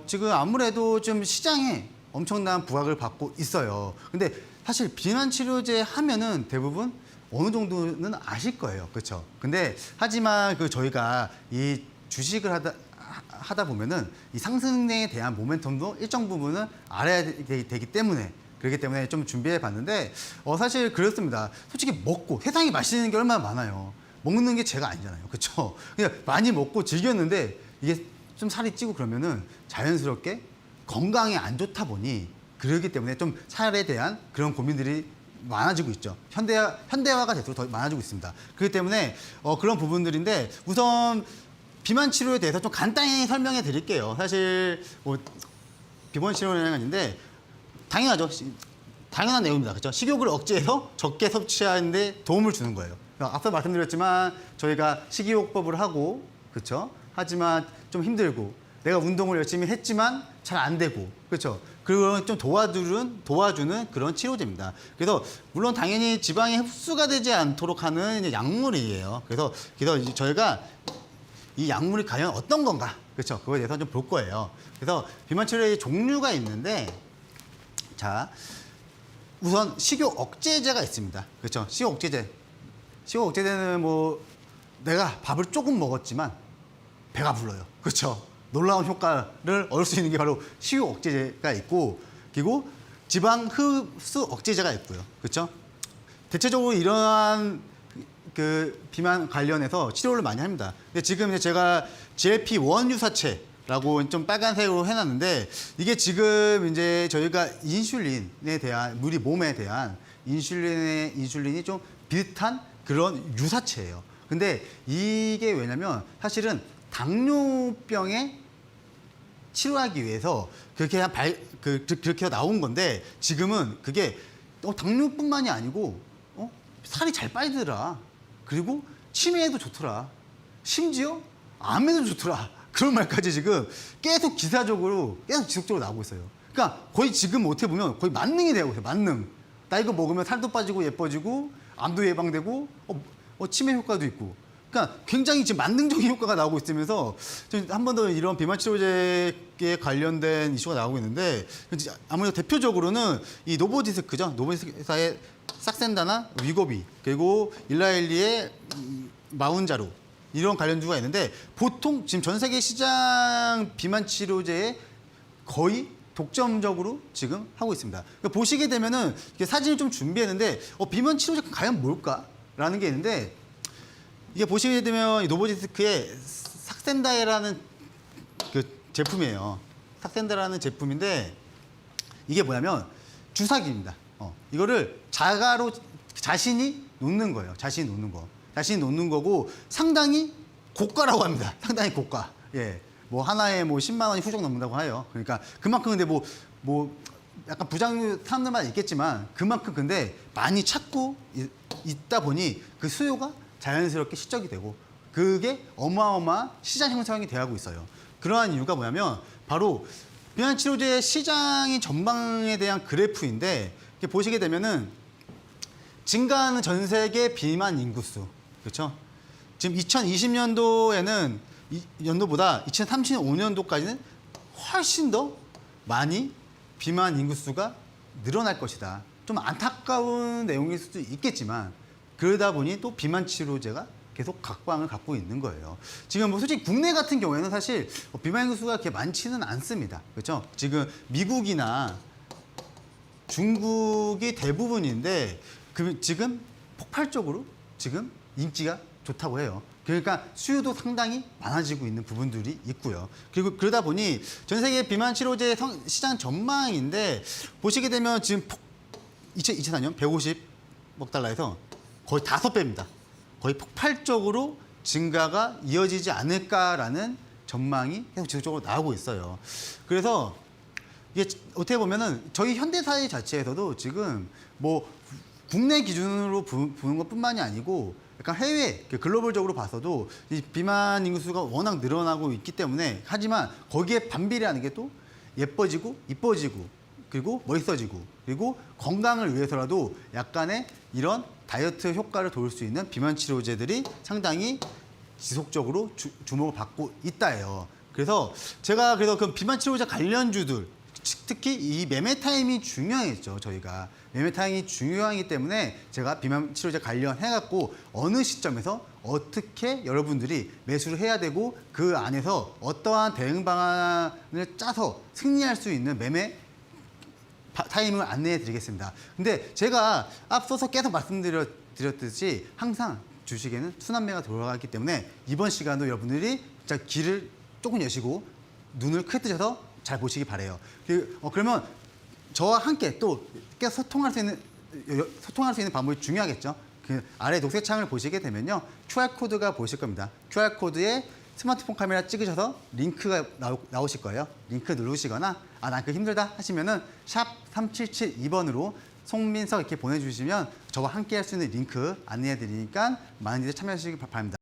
지금 아무래도 좀 시장에 엄청난 부각을 받고 있어요. 근데 사실 비만 치료제 하면은 대부분 어느 정도는 아실 거예요. 그렇죠? 근데 하지만 저희가 이 주식을 하다 보면은 이 상승에 대한 모멘텀도 일정 부분은 알아야 되기 때문에, 그렇기 때문에 좀 준비해 봤는데, 사실 그렇습니다. 솔직히 먹고 세상에 맛있는 게 얼마나 많아요. 먹는 게 죄가 아니잖아요. 그렇죠? 그냥 많이 먹고 즐겼는데 이게 좀 살이 찌고 그러면은 자연스럽게 건강에 안 좋다 보니, 그러기 때문에 좀 살에 대한 그런 고민들이 많아지고 있죠. 현대화가 될수록 더 많아지고 있습니다. 그렇기 때문에 그런 부분들인데, 우선 비만 치료에 대해서 좀 간단히 설명해 드릴게요. 사실 뭐 비만 치료는 아닌데 당연하죠. 당연한 내용입니다. 그렇죠? 식욕을 억제해서 적게 섭취하는 데 도움을 주는 거예요. 앞서 말씀드렸지만 저희가 식이요법을 하고 그렇죠. 하지만 좀 힘들고 내가 운동을 열심히 했지만 잘 안 되고 그렇죠. 그런 좀 도와주는 그런 치료제입니다. 그래서 물론 당연히 지방이 흡수가 되지 않도록 하는 이제 약물이에요. 그래서 이제 저희가 이 약물이 과연 어떤 건가 그렇죠. 그거에 대해서 좀 볼 거예요. 그래서 비만 치료의 종류가 있는데 자 우선 식욕 억제제가 있습니다. 그렇죠. 식욕 억제제는 뭐 내가 밥을 조금 먹었지만 배가 불러요. 그렇죠. 놀라운 효과를 얻을 수 있는 게 바로 식욕 억제제가 있고 그리고 지방 흡수 억제제가 있고요. 그렇죠. 대체적으로 이러한 그 비만 관련해서 치료를 많이 합니다. 근데 지금 이제 제가 GLP-1 유사체라고 좀 빨간색으로 해놨는데 이게 지금 이제 저희가 인슐린에 대한 우리 몸에 대한 인슐린이 좀 비슷한 그런 유사체예요. 근데 이게 왜냐면 사실은 당뇨병에 치료하기 위해서 그렇게 나온 건데 지금은 그게 당뇨뿐만이 아니고 살이 잘 빠지더라. 그리고 치매에도 좋더라. 심지어 암에도 좋더라. 그런 말까지 지금 계속 기사적으로 계속 지속적으로 나오고 있어요. 그러니까 거의 지금 어떻게 보면 거의 만능이 되고 있어요. 만능. 나 이거 먹으면 살도 빠지고 예뻐지고 암도 예방되고 치매 효과도 있고. 그러니까 굉장히 지금 만능적인 효과가 나오고 있으면서 한 번 더 이런 비만 치료제에 관련된 이슈가 나오고 있는데 아무래도 대표적으로는 이 노보디스크죠. 노보디스크사의 삭센다나 위고비 그리고 일라일리의 마운자로 이런 관련주가 있는데 보통 지금 전 세계 시장 비만 치료제에 거의 독점적으로 지금 하고 있습니다. 그러니까 보시게 되면은 사진을 좀 준비했는데 비만 치료제 과연 뭘까라는 게 있는데 이게 보시게 되면 이 노보디스크의 삭센다라는 그 제품이에요. 삭센다라는 제품인데 이게 뭐냐면 주사기입니다. 이거를 자가로 자신이 놓는 거예요. 자신이 놓는 거고 상당히 고가라고 합니다. 상당히 고가. 예. 뭐 하나에 뭐 10만 원이 훌쩍 넘는다고 해요. 그러니까 그만큼 근데 뭐 약간 부장 사람들마다 있겠지만 그만큼 근데 많이 찾고 있다 보니 그 수요가 자연스럽게 시적이 되고 그게 어마어마한 시장 형성이 돼가고 있어요. 그러한 이유가 뭐냐면 바로 비만 치료제 시장의 전망에 대한 그래프인데 이렇게 보시게 되면은 증가하는 전 세계 비만 인구수 그렇죠? 지금 2020년도에는 연도보다 2035년도까지는 훨씬 더 많이 비만 인구수가 늘어날 것이다. 좀 안타까운 내용일 수도 있겠지만 그러다 보니 또 비만 치료제가 계속 각광을 갖고 있는 거예요. 지금 뭐 솔직히 국내 같은 경우에는 사실 비만 인구수가 그렇게 많지는 않습니다. 그렇죠? 지금 미국이나 중국이 대부분인데 지금 폭발적으로 지금 인기가 좋다고 해요. 그러니까 수요도 상당히 많아지고 있는 부분들이 있고요. 그리고 그러다 보니 전 세계 비만 치료제 시장 전망인데 보시게 되면 지금 2024년 150억 달러에서 거의 5배입니다. 거의 폭발적으로 증가가 이어지지 않을까라는 전망이 계속 지속적으로 나오고 있어요. 그래서 이게 어떻게 보면은 저희 현대사회 자체에서도 지금 뭐 국내 기준으로 보는 것뿐만이 아니고 약간 해외 글로벌적으로 봐서도 이 비만 인구수가 워낙 늘어나고 있기 때문에 하지만 거기에 반비례하는 게 또 예뻐지고 이뻐지고 그리고 멋있어지고 그리고 건강을 위해서라도 약간의 이런 다이어트 효과를 도울 수 있는 비만 치료제들이 상당히 지속적으로 주목을 받고 있다예요. 그래서 제가 그 비만 치료제 관련주들 특히 이 매매 타임이 중요했죠. 저희가 매매 타임이 중요하기 때문에 제가 비만 치료제 관련해갖고 어느 시점에서 어떻게 여러분들이 매수를 해야 되고 그 안에서 어떠한 대응 방안을 짜서 승리할 수 있는 매매 타임을 안내해 드리겠습니다. 근데 제가 앞서서 계속 말씀드렸듯이 항상 주식에는 순환매가 들어가기 때문에 이번 시간도 여러분들이 진짜 귀를 조금 여시고 눈을 크게 뜨셔서 잘 보시기 바래요. 그러면 저와 함께 또 계속 소통할 수 있는 방법이 중요하겠죠. 그 아래 녹색 창을 보시게 되면요. QR코드가 보이실 겁니다. QR코드에 스마트폰 카메라 찍으셔서 링크가 나오실 거예요. 링크 누르시거나 난 그거 힘들다 하시면은 샵 3772번으로 송민석 이렇게 보내주시면 저와 함께 할 수 있는 링크 안내해 드리니까 많은 이들 참여하시기 바랍니다.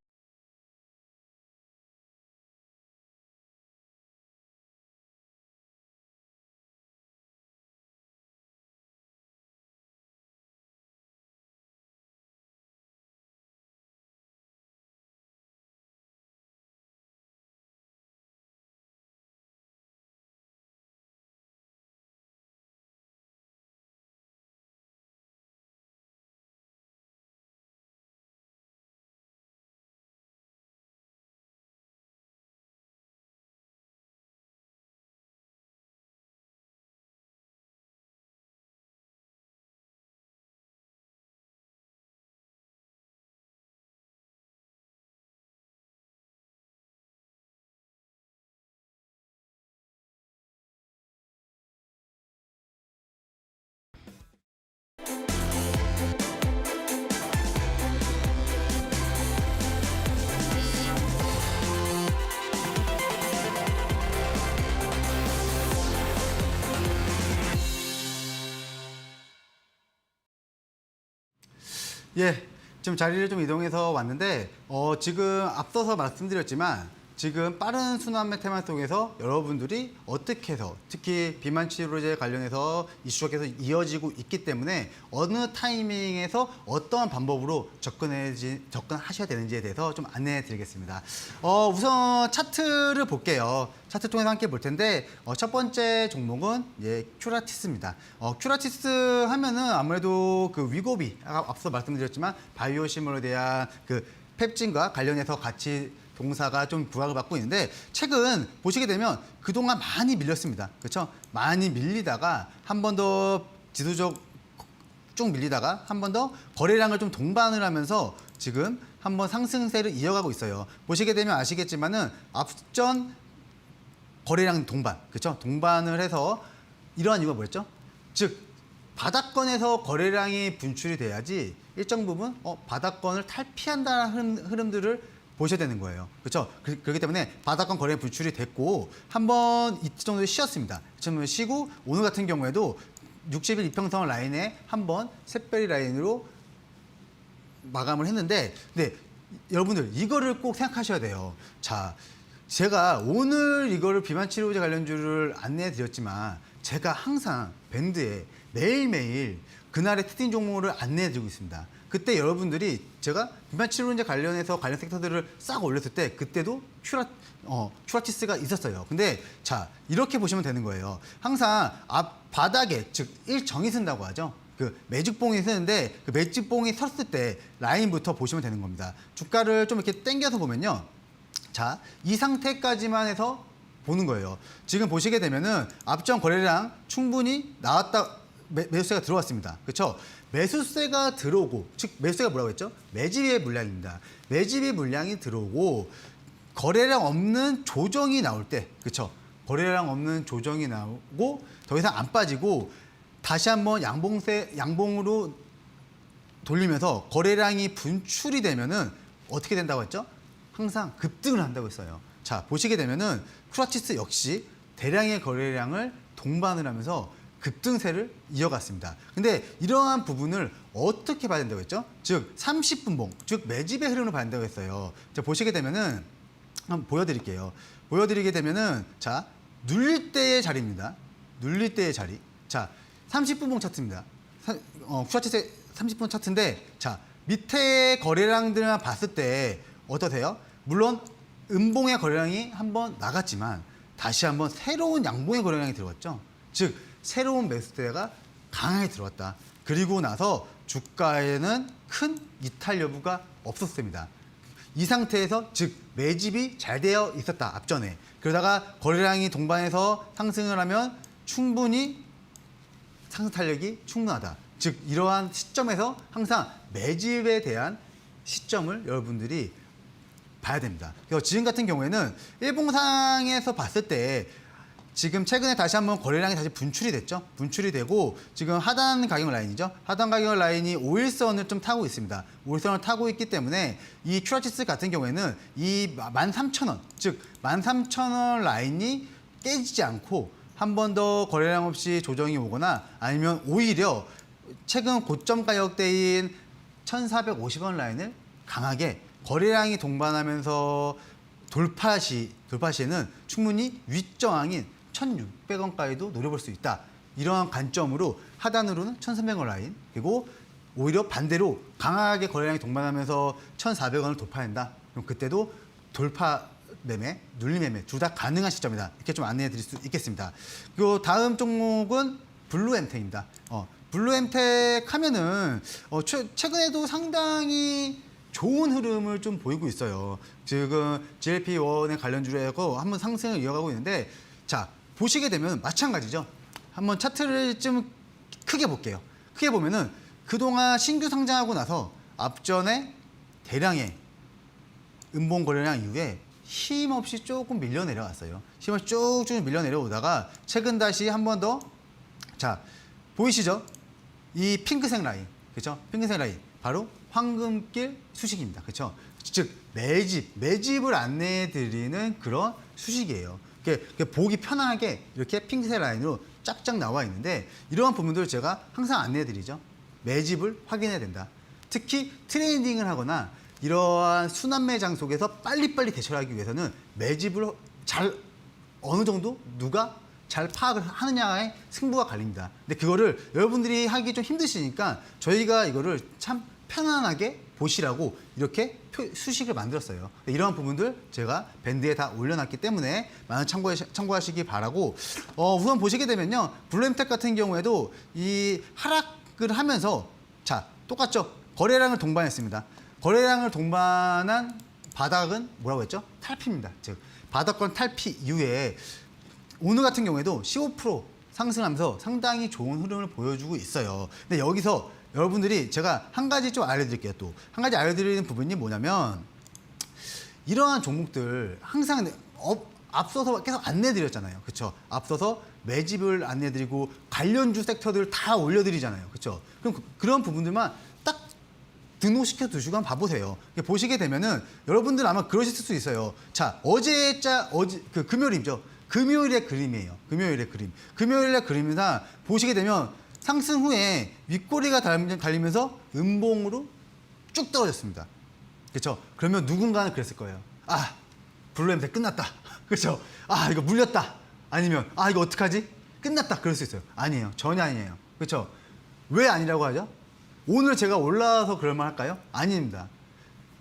예, 지금 자리를 좀 이동해서 왔는데 지금 앞서서 말씀드렸지만 지금 빠른 순환매 테마 속에서 여러분들이 어떻게 해서 특히 비만 치료제 관련해서 이슈가 계속 이어지고 있기 때문에 어느 타이밍에서 어떠한 방법으로 접근하셔야 되는지에 대해서 좀 안내해 드리겠습니다. 우선 차트를 볼게요. 차트 통해서 함께 볼 텐데 첫 번째 종목은 큐라티스입니다. 큐라티스 하면은 아무래도 그 위고비 앞서 말씀드렸지만 바이오시몰에 대한 그 펩진과 관련해서 같이 동사가 좀 부각을 받고 있는데 최근 보시게 되면 그동안 많이 밀렸습니다. 그렇죠? 많이 밀리다가 한 번 더 지수적 쭉 밀리다가 한 번 더 거래량을 좀 동반을 하면서 지금 한번 상승세를 이어가고 있어요. 보시게 되면 아시겠지만은 앞전 거래량 동반, 그렇죠? 동반을 해서 이러한 이유가 뭐였죠? 즉 바닥권에서 거래량이 분출이 돼야지 일정 부분 바닥권을 탈피한다는 흐름들을 보셔야 되는 거예요. 그렇죠? 그렇기 때문에 바닥권 거래 분출이 됐고 한번 이틀 정도 쉬었습니다. 지금 쉬고 오늘 같은 경우에도 60일 이평선 라인에 한번 샛별이 라인으로 마감을 했는데 네, 여러분들 이거를 꼭 생각하셔야 돼요. 자, 제가 오늘 이거를 비만 치료제 관련주를 안내해 드렸지만 제가 항상 밴드에 매일매일 그날의 특定종목을 안내해 드리고 있습니다. 그때 여러분들이 제가 비만 치료제 관련해서 관련 섹터들을 싹 올렸을 때 그때도 큐라티스가 있었어요. 근데 자, 이렇게 보시면 되는 거예요. 항상 앞 바닥에 즉 일정이 쓴다고 하죠. 그 매직봉이 쓰는데 그 매직봉이 섰을 때 라인부터 보시면 되는 겁니다. 주가를 좀 이렇게 당겨서 보면요. 자, 이 상태까지만 해서 보는 거예요. 지금 보시게 되면은 앞전 거래량 충분히 나왔다 매수세가 들어왔습니다. 그렇죠? 매수세가 들어오고 즉 매수세가 뭐라고 했죠? 매집의 물량입니다. 매집의 물량이 들어오고 거래량 없는 조정이 나올 때 그렇죠? 거래량 없는 조정이 나오고 더 이상 안 빠지고 다시 한번 양봉으로 돌리면서 거래량이 분출이 되면은 어떻게 된다고 했죠? 항상 급등을 한다고 했어요. 자, 보시게 되면은 큐라티스 역시 대량의 거래량을 동반을 하면서 급등세를 이어갔습니다. 근데 이러한 부분을 어떻게 봐야 된다고 했죠? 즉 30분봉, 즉 매집의 흐름을 봐야 된다고 했어요. 자, 보시게 되면은 한번 보여드릴게요. 보여드리게 되면은 자, 눌릴 때의 자리입니다. 눌릴 때의 자리. 자, 30분봉 차트입니다. 큐라티스의 30분 차트인데 자, 밑에 거래량들만 봤을 때 어떠세요? 물론 음봉의 거래량이 한번 나갔지만 다시 한번 새로운 양봉의 거래량이 들어왔죠. 즉 새로운 매수세가 강하게 들어왔다. 그리고 나서 주가에는 큰 이탈 여부가 없었습니다. 이 상태에서 즉 매집이 잘 되어 있었다. 앞전에. 그러다가 거래량이 동반해서 상승을 하면 충분히 상승 탄력이 충분하다. 즉 이러한 시점에서 항상 매집에 대한 시점을 여러분들이 봐야 됩니다. 그래서 지금 같은 경우에는 일봉상에서 봤을 때 지금 최근에 다시 한번 거래량이 다시 분출이 됐죠. 분출이 되고 지금 하단 가격 라인이죠. 하단 가격 라인이 5일선을 좀 타고 있습니다. 5일선을 타고 있기 때문에 이 큐라티스 같은 경우에는 이 13,000원, 즉 13,000원 라인이 깨지지 않고 한 번 더 거래량 없이 조정이 오거나 아니면 오히려 최근 고점 가격대인 1,450원 라인을 강하게 거래량이 동반하면서 돌파 시에는 충분히 윗저항인 1,600원까지도 노려볼 수 있다. 이러한 관점으로 하단으로는 1,300원 라인, 그리고 오히려 반대로 강하게 거래량이 동반하면서 1,400원을 돌파한다. 그럼 그때도 돌파 매매, 눌림 매매 둘 다 가능한 시점이다. 이렇게 좀 안내해 드릴 수 있겠습니다. 그리고 다음 종목은 블루엠텍입니다. 블루엠텍 하면은 최근에도 상당히 좋은 흐름을 좀 보이고 있어요. 지금 GLP-1에 관련주로 한번 상승을 이어가고 있는데, 자, 보시게 되면 마찬가지죠. 한번 차트를 좀 크게 볼게요. 크게 보면은 그동안 신규 상장하고 나서 앞전에 대량의 음봉 거래량 이후에 힘없이 조금 밀려 내려왔어요. 힘없이 쭉쭉 밀려 내려오다가 최근 다시 한 번 더, 자, 보이시죠? 이 핑크색 라인, 그렇죠? 핑크색 라인 바로 황금길 수식입니다. 그렇죠? 즉 매집을 안내해 드리는 그런 수식이에요. 보기 편하게 이렇게 핑크색 라인으로 쫙쫙 나와 있는데, 이러한 부분들을 제가 항상 안내해 드리죠. 매집을 확인해야 된다. 특히 트레이딩을 하거나 이러한 순환매장 속에서 빨리빨리 대처하기 위해서는 매집을 잘 어느 정도 누가 잘 파악을 하느냐에 승부가 갈립니다. 근데 그거를 여러분들이 하기 좀 힘드시니까 저희가 이거를 참 편안하게 보시라고 이렇게 수식을 만들었어요. 이러한 부분들 제가 밴드에 다 올려놨기 때문에 많은 참고하시기 바라고, 우선 보시게 되면요, 블루엠텍 같은 경우에도 이 하락을 하면서, 자, 똑같죠? 거래량을 동반했습니다. 거래량을 동반한 바닥은 뭐라고 했죠? 탈피입니다. 즉 바닥권 탈피 이후에 오늘 같은 경우에도 15% 상승하면서 상당히 좋은 흐름을 보여주고 있어요. 근데 여기서 여러분들이 제가 한 가지 좀 알려드릴게요. 또 한 가지 알려드리는 부분이 뭐냐면, 이러한 종목들 항상 앞서서 계속 안내드렸잖아요. 그렇죠? 앞서서 매집을 안내드리고 관련주 섹터들 다 올려드리잖아요. 그렇죠? 그럼 그런 부분들만 딱 등록시켜 두시고 한번 봐보세요. 보시게 되면은 여러분들 아마 그러실 수 있어요. 자, 어제 금요일이죠. 금요일의 그림이에요. 금요일의 그림. 금요일의 그림이나 보시게 되면 상승 후에 윗꼬리가 달리면서 음봉으로 쭉 떨어졌습니다. 그렇죠? 그러면 누군가는 그랬을 거예요. 아, 블루엠텍 끝났다. 그렇죠? 아, 이거 물렸다. 아니면 아, 이거 어떡하지? 끝났다. 그럴 수 있어요. 아니에요. 전혀 아니에요. 그렇죠? 왜 아니라고 하죠? 오늘 제가 올라와서 그럴 만 할까요? 아닙니다.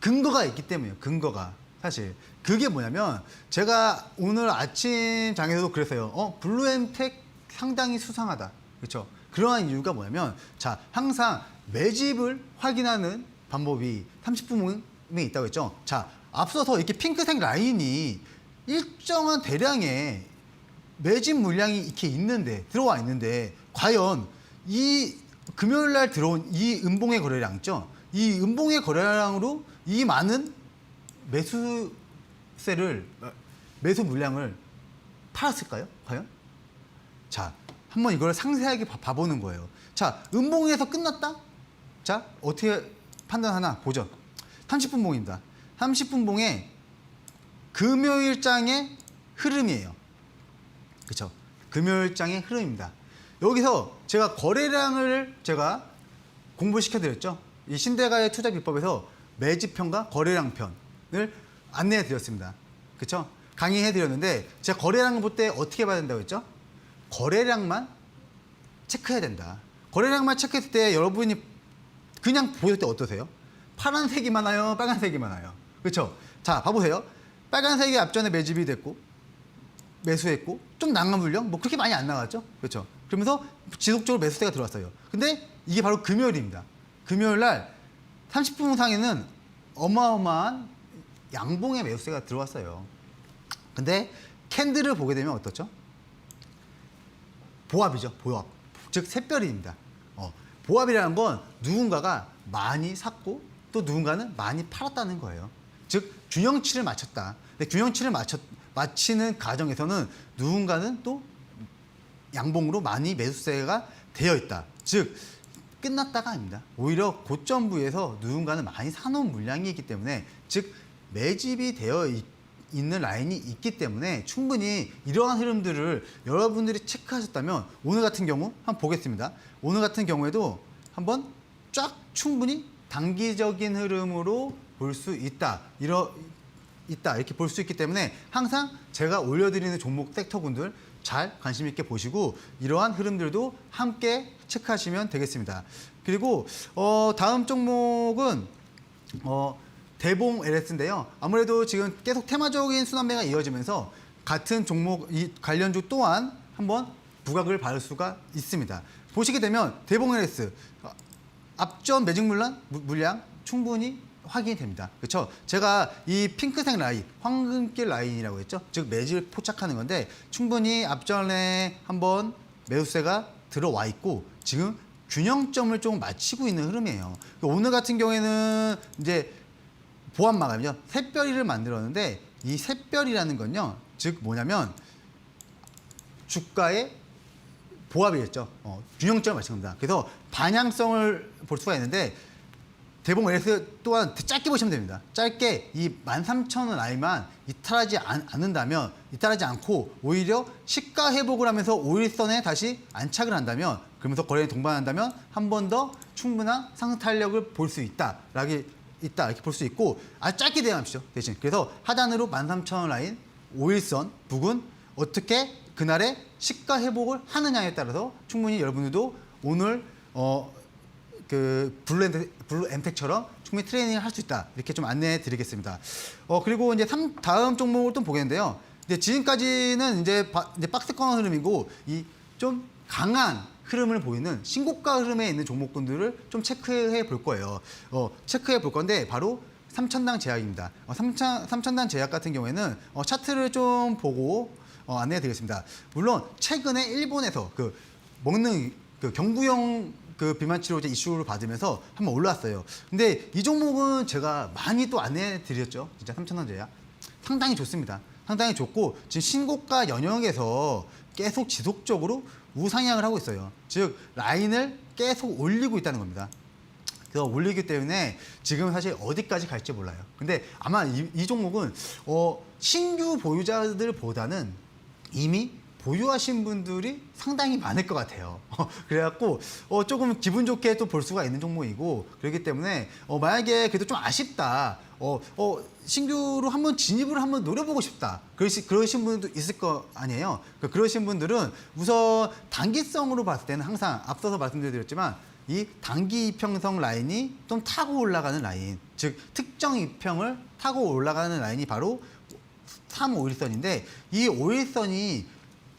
근거가 있기 때문이에요. 근거가. 사실 그게 뭐냐면, 제가 오늘 아침장에서도 그랬어요. 블루엠텍 상당히 수상하다. 그렇죠? 그러한 이유가 뭐냐면, 자, 항상 매집을 확인하는 방법이 30분에 있다고 했죠. 자, 앞서서 이렇게 핑크색 라인이 일정한 대량의 매집 물량이 이렇게 들어와 있는데, 과연 이 금요일 날 들어온 이 음봉의 거래량 있죠? 이 음봉의 거래량으로 이 많은 매수 물량을 팔았을까요? 과연? 자, 한번 이걸 상세하게 봐보는 거예요. 자, 음봉에서 끝났다? 자, 어떻게 판단하나 보죠. 30분 봉입니다. 30분 봉의 금요일장의 흐름이에요. 그렇죠? 금요일장의 흐름입니다. 여기서 제가 거래량을 제가 공부시켜드렸죠. 이 신대가의 투자 비법에서 매집편과 거래량 편을 안내해 드렸습니다. 그렇죠? 강의해 드렸는데, 제가 거래량을 볼 때 어떻게 봐야 된다고 했죠? 거래량만 체크해야 된다. 거래량만 체크했을 때 여러분이 그냥 보실 때 어떠세요? 파란색이 많아요? 빨간색이 많아요? 그렇죠? 자, 봐보세요. 빨간색이 앞전에 매집이 됐고 매수했고 좀 난간 물량 뭐 그렇게 많이 안 나갔죠? 그렇죠? 그러면서 지속적으로 매수세가 들어왔어요. 근데 이게 바로 금요일입니다. 금요일 날 30분 상에는 어마어마한 양봉의 매수세가 들어왔어요. 근데 캔들을 보게 되면 어떻죠? 보합이죠. 보합. 즉 샛별입니다. 보합이라는 건 누군가가 많이 샀고 또 누군가는 많이 팔았다는 거예요. 즉 균형치를 맞췄다. 근데 균형치를 맞히는 과정에서는 누군가는 또 양봉으로 많이 매수세가 되어 있다. 즉 끝났다가 아닙니다. 오히려 고점 부에서 누군가는 많이 사놓은 물량이 있기 때문에, 즉 매집이 되어 있는 라인이 있기 때문에 충분히 이러한 흐름들을 여러분들이 체크하셨다면, 오늘 같은 경우 한번 보겠습니다. 오늘 같은 경우에도 한번 쫙 충분히 단기적인 흐름으로 볼 수 있다. 이렇게 볼 수 있기 때문에 항상 제가 올려드리는 종목 섹터군들 잘 관심 있게 보시고 이러한 흐름들도 함께 체크하시면 되겠습니다. 그리고 다음 종목은 대봉 LS인데요. 아무래도 지금 계속 테마적인 순환매가 이어지면서 같은 종목 이 관련주 또한 한번 부각을 받을 수가 있습니다. 보시게 되면 대봉 LS 앞전 매직 물량 충분히 확인이 됩니다. 그렇죠? 제가 이 핑크색 라인, 황금길 라인이라고 했죠? 즉 매집을 포착하는 건데 충분히 앞전에 한번 매수세가 들어와 있고 지금 균형점을 좀 맞추고 있는 흐름이에요. 오늘 같은 경우에는 이제 보합 마감이죠. 샛별이를 만들었는데 이 샛별이라는 건요. 즉 뭐냐면 주가의 보합이겠죠. 균형점을 맞춘 겁니다. 그래서 방향성을 볼 수가 있는데 대봉 LS 또한 짧게 보시면 됩니다. 짧게 이 13,000원 라인만 이탈하지 이탈하지 않고 오히려 시가 회복을 하면서 5일선에 다시 안착을 한다면 그러면서 거래에 동반한다면 한 번 더 충분한 상승 탄력을 볼 수 있다 이렇게 볼 수 있고 아주 짧게 대응하십시오. 대신 그래서 하단으로 13,000원 라인 5일선 부근 어떻게 그날의 시가 회복을 하느냐에 따라서 충분히 여러분들도 오늘 블루 엠텍처럼 충분히 트레이닝을 할 수 있다. 이렇게 좀 안내해 드리겠습니다. 그리고 이제 다음 종목을 또 보겠는데요. 이제 지금까지는 이제 박스권 흐름이고 이 좀 강한 흐름을 보이는 신고가 흐름에 있는 종목군들을 좀 체크해 볼 거예요. 체크해 볼 건데 바로 삼천당 제약입니다. 삼천당 제약 같은 경우에는 차트를 좀 보고 안내해 드리겠습니다. 물론 최근에 일본에서 먹는 경구용 비만 치료제 이슈를 받으면서 한번 올라왔어요. 근데 이 종목은 제가 많이 또 안내해 드렸죠. 진짜 삼천당 제약 상당히 좋습니다. 상당히 좋고 지금 신고가 영역에서 계속 지속적으로 우상향을 하고 있어요. 즉 라인을 계속 올리고 있다는 겁니다. 그래서 올리기 때문에 지금 사실 어디까지 갈지 몰라요. 근데 아마 이 종목은 신규 보유자들보다는 이미 보유하신 분들이 상당히 많을 것 같아요. 그래갖고 조금 기분 좋게 또 볼 수가 있는 종목이고 그렇기 때문에 만약에 그래도 좀 아쉽다. 신규로 한번 진입을 한번 노려보고 싶다. 그러신 분도 있을 거 아니에요. 그러신 분들은 우선 단기성으로 봤을 때는 항상 앞서서 말씀드렸지만 이 단기 이평성 라인이 좀 타고 올라가는 라인, 즉 특정 이평을 타고 올라가는 라인이 바로 3-5일선인데 이 5일선이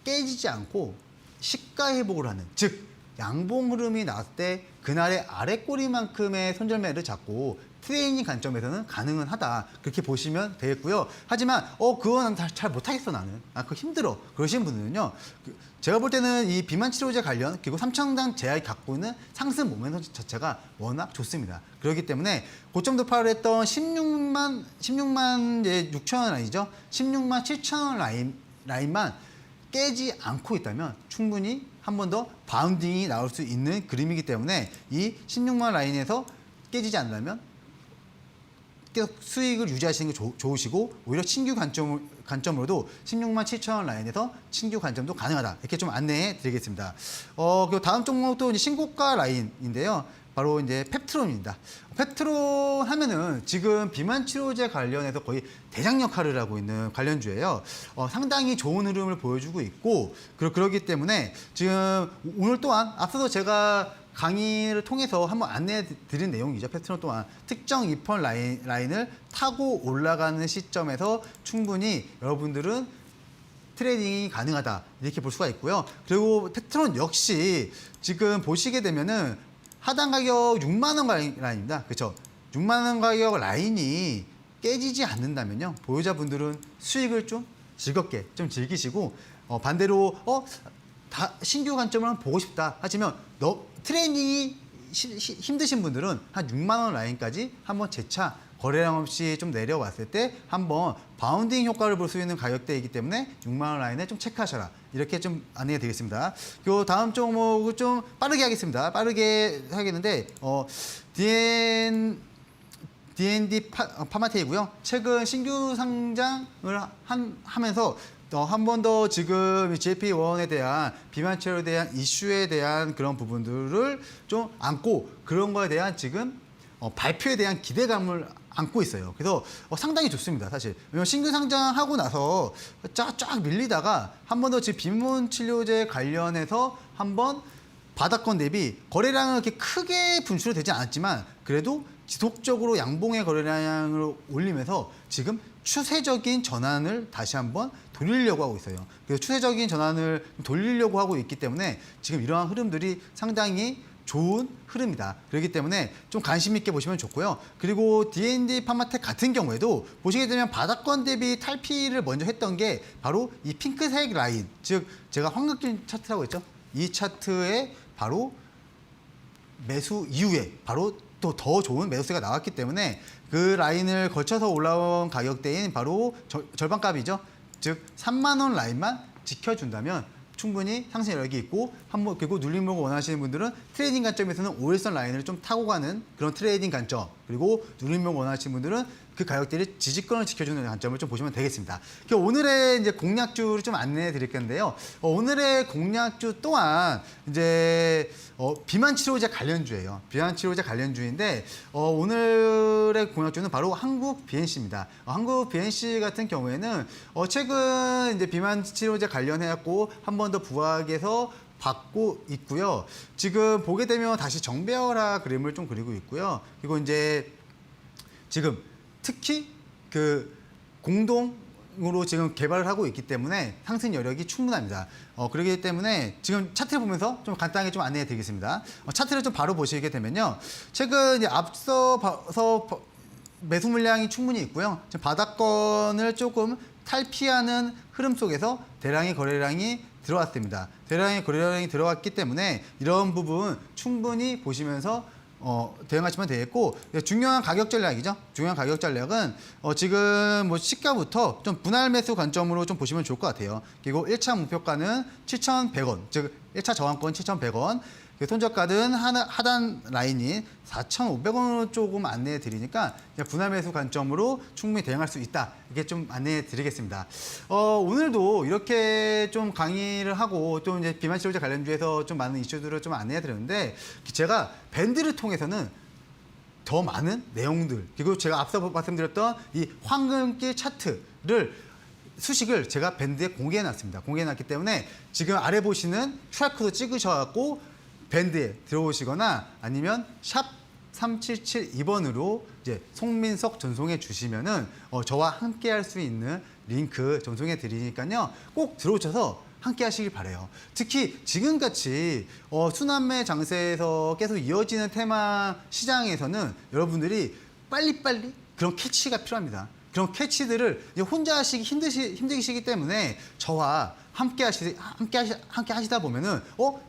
깨지지 않고 시가 회복을 하는, 즉 양봉 흐름이 나왔을 때 그날의 아래 꼬리만큼의 손절매를 잡고 트레이닝 관점에서는 가능은 하다. 그렇게 보시면 되겠고요. 하지만 그건 잘 못하겠어 나는. 그거 힘들어. 그러신 분들은요. 제가 볼 때는 이 비만 치료제 관련 그리고 삼천당 제약이 갖고 있는 상승 모멘텀 자체가 워낙 좋습니다. 그렇기 때문에 고점 돌파를 했던 16만 6천 원 라인이죠. 16만 7천 원 라인만 깨지 않고 있다면 충분히 한 번 더 바운딩이 나올 수 있는 그림이기 때문에 이 16만 라인에서 깨지지 않는다면 계속 수익을 유지하시는 게 좋으시고 오히려 신규 관점으로도 16만 7천 원 라인에서 신규 관점도 가능하다. 이렇게 좀 안내해 드리겠습니다. 그리고 다음 종목도 이제 신고가 라인인데요. 바로 이제 펩트론입니다. 펩트론 하면은 지금 비만 치료제 관련해서 거의 대장 역할을 하고 있는 관련주예요. 상당히 좋은 흐름을 보여주고 있고 그렇기 때문에 지금 오늘 또한 앞서서 제가 강의를 통해서 한번 안내해 드린 내용이죠. 펩트론 또한 특정 이평 라인을 타고 올라가는 시점에서 충분히 여러분들은 트레이딩이 가능하다. 이렇게 볼 수가 있고요. 그리고 펩트론 역시 지금 보시게 되면은 하단 가격 6만 원 라인입니다. 그렇죠? 6만 원 가격 라인이 깨지지 않는다면요. 보유자분들은 수익을 좀 즐겁게 좀 즐기시고 반대로 신규 관점을 한번 보고 싶다 하시면 트레이닝이 힘드신 분들은 한 6만 원 라인까지 한번 재차 거래량 없이 좀 내려왔을 때 한번 바운딩 효과를 볼 수 있는 가격대이기 때문에 6만 원 라인에 좀 체크하셔라. 이렇게 좀 안내해 드리겠습니다. 요 다음 종목을 좀 빠르게 하겠습니다. 빠르게 하겠는데 D&D 파마테이고요. 최근 신규 상장을 하면서 한 번 더 지금 GLP-1에 대한 비만 치료에 대한 이슈에 대한 그런 부분들을 좀 안고 그런 거에 대한 지금 발표에 대한 기대감을 안고 있어요. 그래서 상당히 좋습니다, 사실. 왜냐면 신규 상장하고 나서 쫙 밀리다가 한 번 더 지금 비만 치료제 관련해서 한번 바닥권 대비 거래량은 그렇게 크게 분출이 되지 않았지만 그래도 지속적으로 양봉의 거래량을 올리면서 지금 추세적인 전환을 다시 한번 돌리려고 하고 있어요. 그래서 추세적인 전환을 돌리려고 하고 있기 때문에 지금 이러한 흐름들이 상당히 좋은 흐름이다. 그렇기 때문에 좀 관심 있게 보시면 좋고요. 그리고 D&D 파마텍 같은 경우에도 보시게 되면 바닥권 대비 탈피를 먼저 했던 게 바로 이 핑크색 라인, 즉 제가 환각균 차트라고 했죠. 이 차트에 바로 매수 이후에 바로 또 더 좋은 매수세가 나왔기 때문에 그 라인을 거쳐서 올라온 가격대인 바로 절반값이죠. 즉 3만 원 라인만 지켜준다면 충분히 상승 여력이 있고 한번 그리고 눌림목을 원하시는 분들은 트레이딩 관점에서는 5일선 라인을 좀 타고 가는 그런 트레이딩 관점, 그리고 눌림목 원하시는 분들은 그 가격대를 지지권을 지켜주는 관점을 좀 보시면 되겠습니다. 오늘의 이제 공략주를 좀 안내해 드릴 건데요. 오늘의 공략주 또한 이제 비만 치료제 관련주예요. 비만 치료제 관련주인데 오늘의 공략주는 바로 한국 BNC입니다. 한국 BNC 같은 경우에는 최근 이제 비만 치료제 관련해 갖고 한 번 더 부각해서 받고 있고요. 지금 보게 되면 다시 정배열화 그림을 좀 그리고 있고요. 그리고 이제 지금 특히 그 공동으로 지금 개발을 하고 있기 때문에 상승 여력이 충분합니다. 그렇기 때문에 지금 차트를 보면서 좀 간단하게 좀 안내해 드리겠습니다. 차트를 좀 바로 보시게 되면요. 최근 이제 앞서서 매수 물량이 충분히 있고요. 지금 바닥권을 조금 탈피하는 흐름 속에서 대량의 거래량이 들어왔습니다. 대량의 거래량이 들어왔기 때문에 이런 부분 충분히 보시면서 대응하시면 되겠고, 중요한 가격 전략이죠. 중요한 가격 전략은 지금 뭐 시가부터 좀 분할 매수 관점으로 좀 보시면 좋을 것 같아요. 그리고 1차 목표가는 7,100원, 즉 1차 저항권 7,100원, 손절가는 하단 라인이 4,500원으로 조금 안내해 드리니까 분할 매수 관점으로 충분히 대응할 수 있다. 이게 좀 안내해 드리겠습니다. 오늘도 이렇게 좀 강의를 하고 또 이제 비만 치료제 관련주에서 좀 많은 이슈들을 좀 안내해 드렸는데 제가 밴드를 통해서는 더 많은 내용들, 그리고 제가 앞서 말씀드렸던 이 황금길 차트를 수식을 제가 밴드에 공개해 놨습니다. 공개해 놨기 때문에 지금 아래 보시는 QR코드 찍으셔갖고 밴드에 들어오시거나 아니면 샵 3772번으로 이제 송민석 전송해 주시면은 저와 함께 할 수 있는 링크 전송해 드리니까요. 꼭 들어오셔서 함께 하시길 바라요. 특히 지금같이 순환매 장세에서 계속 이어지는 테마 시장에서는 여러분들이 빨리빨리 그런 캐치가 필요합니다. 그런 캐치들을 이제 혼자 하시기 힘드시기 때문에 저와 함께 하시다 보면은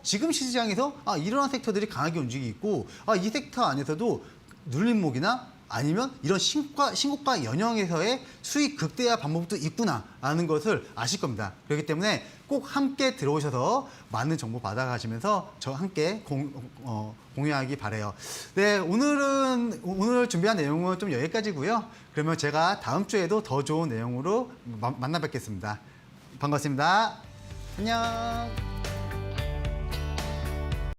지금 시장에서 이러한 섹터들이 강하게 움직이고 있고 이 섹터 안에서도 눌림목이나 아니면 이런 신고가 연형에서의 수익 극대화 방법도 있구나 라는 것을 아실 겁니다. 그렇기 때문에 꼭 함께 들어오셔서 많은 정보 받아가시면서 저와 함께 공유하기 바라요. 네, 오늘 준비한 내용은 좀 여기까지고요. 그러면 제가 다음 주에도 더 좋은 내용으로 만나 뵙겠습니다. 반갑습니다. 안녕.